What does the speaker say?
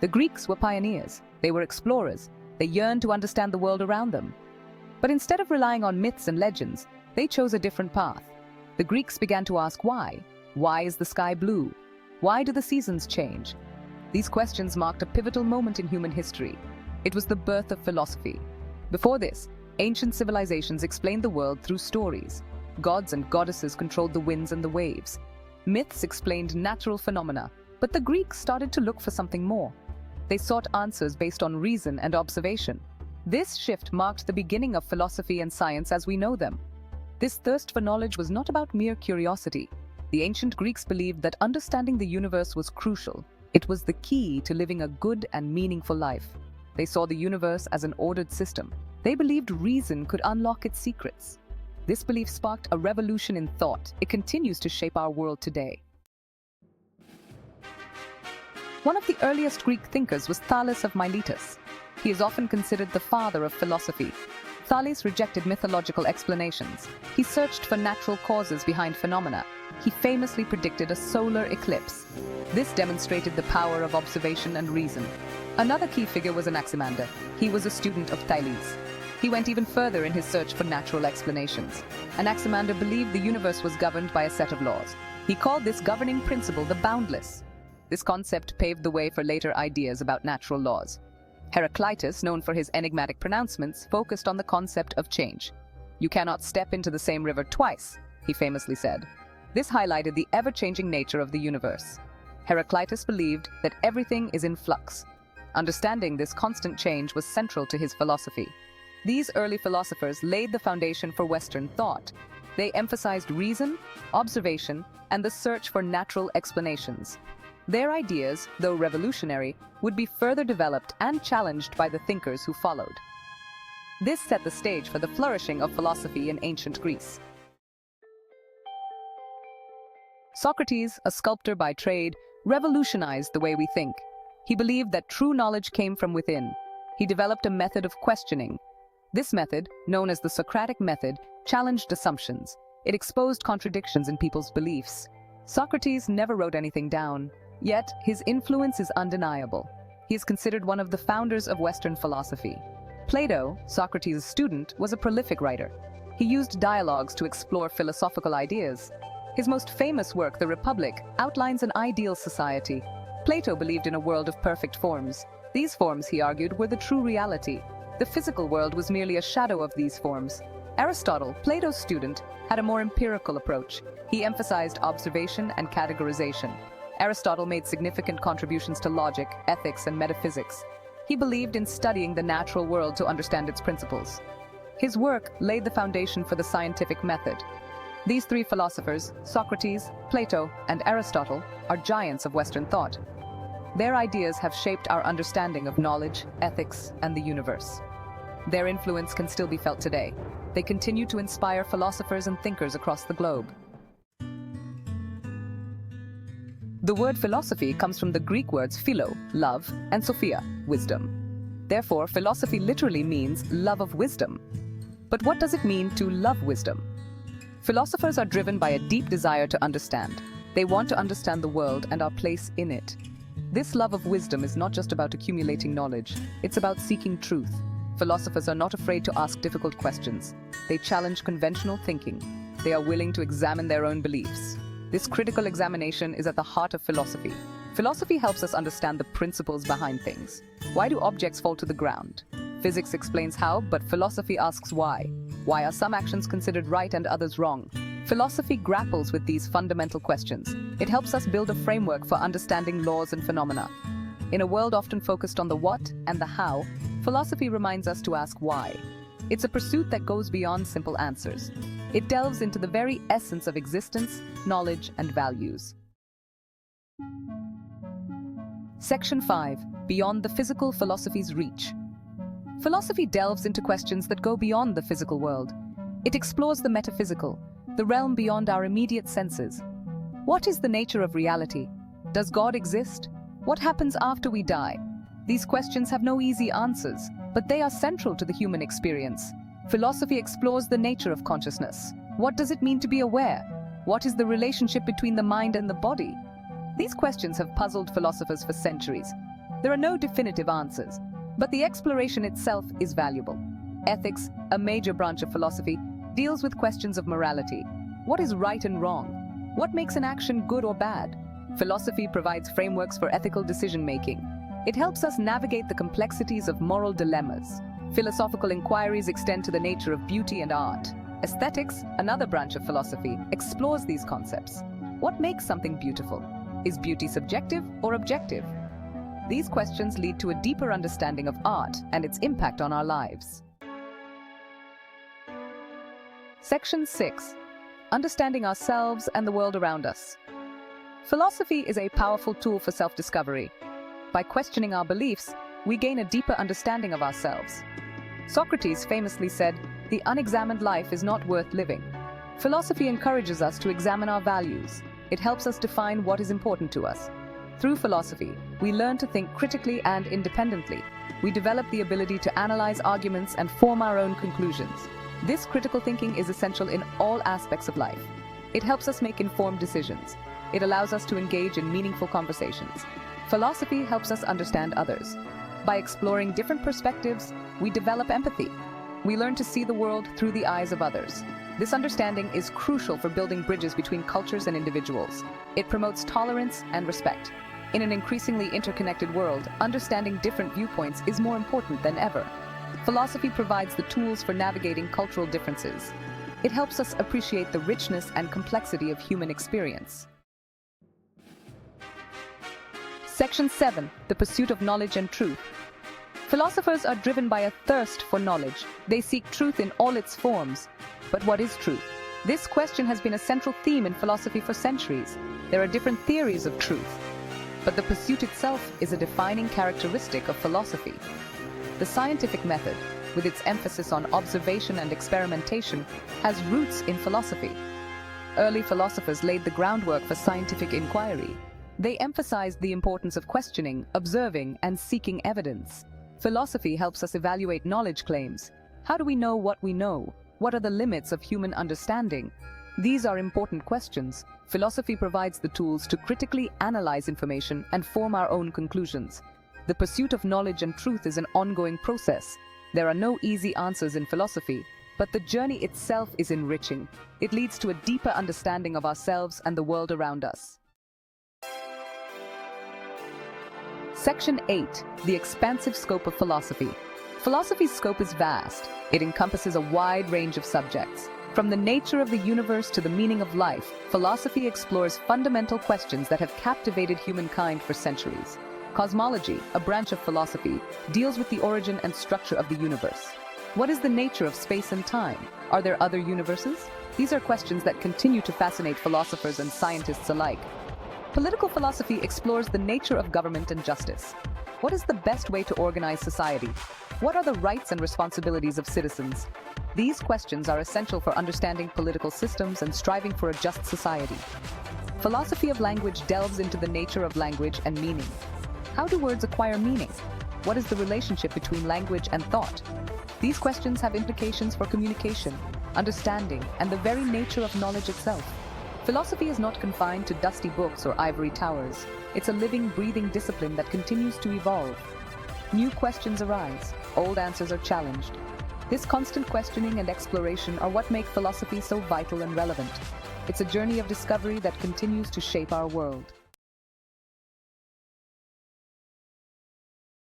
The Greeks were pioneers. They were explorers. They yearned to understand the world around them. But instead of relying on myths and legends, they chose a different path. The Greeks began to ask why. Why is the sky blue? Why do the seasons change? These questions marked a pivotal moment in human history. It was the birth of philosophy. Before this, ancient civilizations explained the world through stories. Gods and goddesses controlled the winds and the waves. Myths explained natural phenomena, but the Greeks started to look for something more. They sought answers based on reason and observation. This shift marked the beginning of philosophy and science as we know them. This thirst for knowledge was not about mere curiosity. The ancient Greeks believed that understanding the universe was crucial. It was the key to living a good and meaningful life. They saw the universe as an ordered system. They believed reason could unlock its secrets. This belief sparked a revolution in thought. It continues to shape our world today. One of the earliest Greek thinkers was Thales of Miletus. He is often considered the father of philosophy. Thales rejected mythological explanations. He searched for natural causes behind phenomena. He famously predicted a solar eclipse. This demonstrated the power of observation and reason. Another key figure was Anaximander. He was a student of Thales. He went even further in his search for natural explanations. Anaximander believed the universe was governed by a set of laws. He called this governing principle the boundless. This concept paved the way for later ideas about natural laws. Heraclitus, known for his enigmatic pronouncements, focused on the concept of change. "You cannot step into the same river twice," he famously said. This highlighted the ever-changing nature of the universe. Heraclitus believed that everything is in flux. Understanding this constant change was central to his philosophy. These early philosophers laid the foundation for Western thought. They emphasized reason, observation, and the search for natural explanations. Their ideas, though revolutionary, would be further developed and challenged by the thinkers who followed. This set the stage for the flourishing of philosophy in ancient Greece. Socrates, a sculptor by trade, revolutionized the way we think. He believed that true knowledge came from within. He developed a method of questioning. This method, known as the Socratic method, challenged assumptions. It exposed contradictions in people's beliefs. Socrates never wrote anything down, yet his influence is undeniable. He is considered one of the founders of Western philosophy. Plato, Socrates' student, was a prolific writer. He used dialogues to explore philosophical ideas. His most famous work, The Republic, outlines an ideal society. Plato believed in a world of perfect forms. These forms, he argued, were the true reality. The physical world was merely a shadow of these forms. Aristotle, Plato's student, had a more empirical approach. He emphasized observation and categorization. Aristotle made significant contributions to logic, ethics, and metaphysics. He believed in studying the natural world to understand its principles. His work laid the foundation for the scientific method. These three philosophers, Socrates, Plato, and Aristotle, are giants of Western thought. Their ideas have shaped our understanding of knowledge, ethics, and the universe. Their influence can still be felt today. They continue to inspire philosophers and thinkers across the globe. The word philosophy comes from the Greek words philo, love, and sophia, wisdom. Therefore, philosophy literally means love of wisdom. But what does it mean to love wisdom? Philosophers are driven by a deep desire to understand. They want to understand the world and our place in it. This love of wisdom is not just about accumulating knowledge, it's about seeking truth. Philosophers are not afraid to ask difficult questions. They challenge conventional thinking. They are willing to examine their own beliefs. This critical examination is at the heart of philosophy. Philosophy helps us understand the principles behind things. Why do objects fall to the ground? Physics explains how, but philosophy asks why. Why are some actions considered right and others wrong? Philosophy grapples with these fundamental questions. It helps us build a framework for understanding laws and phenomena. In a world often focused on the what and the how, philosophy reminds us to ask why. It's a pursuit that goes beyond simple answers. It delves into the very essence of existence, knowledge, and values. Section 5. Beyond the physical philosophy's reach. Philosophy delves into questions that go beyond the physical world. It explores the metaphysical, the realm beyond our immediate senses. What is the nature of reality? Does God exist? What happens after we die? These questions have no easy answers, but they are central to the human experience. Philosophy explores the nature of consciousness. What does it mean to be aware? What is the relationship between the mind and the body? These questions have puzzled philosophers for centuries. There are no definitive answers, but the exploration itself is valuable. Ethics, a major branch of philosophy, deals with questions of morality. What is right and wrong? What makes an action good or bad? Philosophy provides frameworks for ethical decision-making. It helps us navigate the complexities of moral dilemmas. Philosophical inquiries extend to the nature of beauty and art. Aesthetics, another branch of philosophy, explores these concepts. What makes something beautiful? Is beauty subjective or objective? These questions lead to a deeper understanding of art and its impact on our lives. Section 6. Understanding ourselves and the world around us. Philosophy is a powerful tool for self-discovery. By questioning our beliefs, we gain a deeper understanding of ourselves. Socrates famously said, "The unexamined life is not worth living." Philosophy encourages us to examine our values. It helps us define what is important to us. Through philosophy, we learn to think critically and independently. We develop the ability to analyze arguments and form our own conclusions. This critical thinking is essential in all aspects of life. It helps us make informed decisions. It allows us to engage in meaningful conversations. Philosophy helps us understand others. By exploring different perspectives, we develop empathy. We learn to see the world through the eyes of others. This understanding is crucial for building bridges between cultures and individuals. It promotes tolerance and respect. In an increasingly interconnected world, understanding different viewpoints is more important than ever. Philosophy provides the tools for navigating cultural differences. It helps us appreciate the richness and complexity of human experience. Section 7. The pursuit of knowledge and truth. Philosophers are driven by a thirst for knowledge. They seek truth in all its forms. But what is truth? This question has been a central theme in philosophy for centuries. There are different theories of truth, but the pursuit itself is a defining characteristic of philosophy. The scientific method, with its emphasis on observation and experimentation, has roots in philosophy. Early philosophers laid the groundwork for scientific inquiry. They emphasized the importance of questioning, observing, and seeking evidence. Philosophy helps us evaluate knowledge claims. How do we know what we know? What are the limits of human understanding? These are important questions. Philosophy provides the tools to critically analyze information and form our own conclusions. The pursuit of knowledge and truth is an ongoing process. There are no easy answers in philosophy, but the journey itself is enriching. It leads to a deeper understanding of ourselves and the world around us. Section 8. The expansive scope of philosophy. Philosophy's scope is vast. It encompasses a wide range of subjects. From the nature of the universe to the meaning of life, philosophy explores fundamental questions that have captivated humankind for centuries. Cosmology, a branch of philosophy, deals with the origin and structure of the universe. What is the nature of space and time? Are there other universes? These are questions that continue to fascinate philosophers and scientists alike. Political philosophy explores the nature of government and justice. What is the best way to organize society? What are the rights and responsibilities of citizens? These questions are essential for understanding political systems and striving for a just society. Philosophy of language delves into the nature of language and meaning. How do words acquire meaning? What is the relationship between language and thought? These questions have implications for communication, understanding, and the very nature of knowledge itself. Philosophy is not confined to dusty books or ivory towers. It's a living, breathing discipline that continues to evolve. New questions arise, old answers are challenged. This constant questioning and exploration are what make philosophy so vital and relevant. It's a journey of discovery that continues to shape our world.